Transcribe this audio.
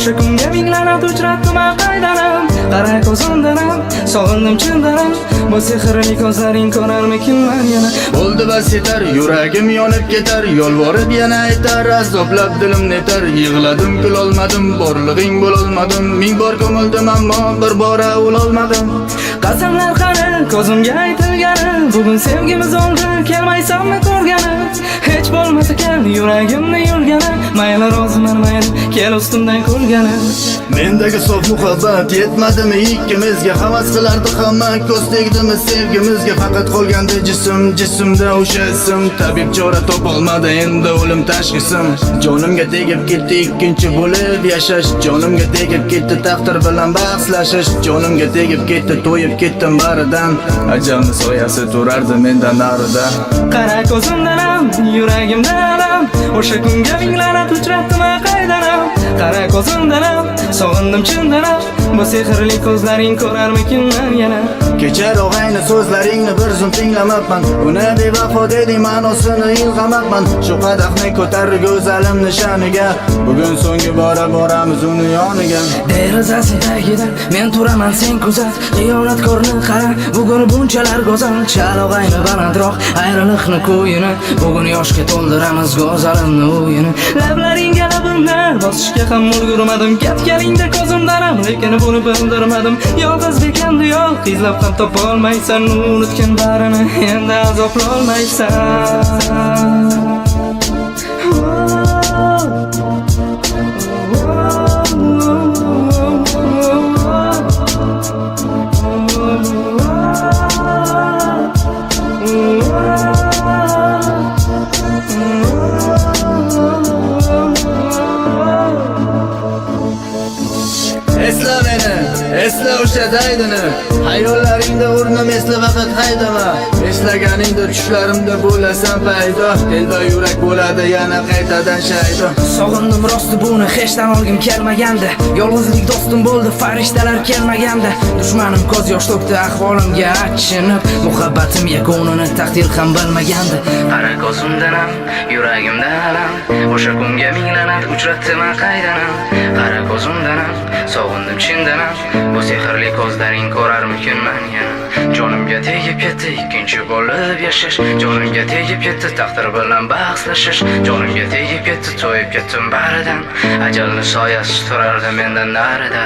o'sha kunga minglanib uchratdim qaydanam. Qara ko'zimdanam sog'indim chindanam, bu sehrli ko'zlaring ko'rarmikin men yana. Bo'ldi bas yetar, yuragim yonib ketar, yolvorib yana aytar, azoblab dilim netar. Yig'ladim kulolmadim, borlig'ing bo'lolmadim, ming bor ko'mildim ammo bir bora o'lolmadim. Qasamlar qani ko'zimga aytilgani, bugun sevgimiz oldi kelmaysanmi ko'rgani. Hech bo'lmasa kel yuragimni yulgani, mayli roziman mayli kel ustimdan kulgani. Mendagi sof muhabbat yetmadimi ikkimizga, havas qilardi hamma ko'z tegdimi sevgimizga. Faqat qolgandi jismda o'sha ism, tabib chora topolmadi endi o'lim tashxisim. Jonimga tegib ketdi ikkinchi bo'lib yashash, jonimga tegib ketdi taqdir bilan bahslashish, jonimga tegib ketdi to'yib ketdim baridan, ajalni soyasi turardi mendan narida. Qara ko'zimdanam yuragimdanam, o'sha kunga minglanib uchratdim qaydanam. Qara ko'zimdanam sog'indim chindanam, bu sehrli ko'zlaring ko'rarmikin men yana. Kechar og'ayni so'zlaringni bir zum tinglamabman, uni bevafo deding ma'nosini ilg'amabman. Shu qadahni ko'tar go'zalimni shaniga, bugun so'nggi bora boramiz uni yoniga. Derazasi tagida men turaman sen kuzat, xiyonatkorni qara bugun bunchalar go'zal. Chal og'ayni balandroq ayriliqni ko'yini, bugun yoshga to'ldiramiz go'zalimni o'yini. Lablaringga labimdan bosishga ham ulgurmadim, ketganingda ko'zimdanam lekin buni bildirmadim. Yolg'iz bekamdi yo'q, izlab ham topolmaysan, unutgan barini endi azoblolmaysan. Esla meni, esla o'sha daydini, hayollaringda o'rnim esla faqat haydama. Eslaganingda tushlarimda bo'lasan paydo, telba yurak bo'ladi yana qaytadan shaydo. Sog'indim rosti buni hechdan olgim kelmagandi, yolg'izlik do'stim bo'ldi farishtalar kelmaganda. Dushmanim ko'z yosh to'kdi ahvolimga achinib, muhabbatim yakunini taqdir ham bilmagandi. Qara ko'zimdanam yuragimdanam, o'sha kunga minglanib uchratdim qaydanam. Qara ko'zimdanam sog'indim chindanam, bu sehrli ko'zlaring ko'rarmikin men yana. Jonimga tegib ketdi ikkinchi bo'lib yashash, jonimga tegib ketdi taqdir bilan bahslashish, jonimga tegib ketdi to'yib ketdim baridan, ajalni soyasi turardi mendan narida.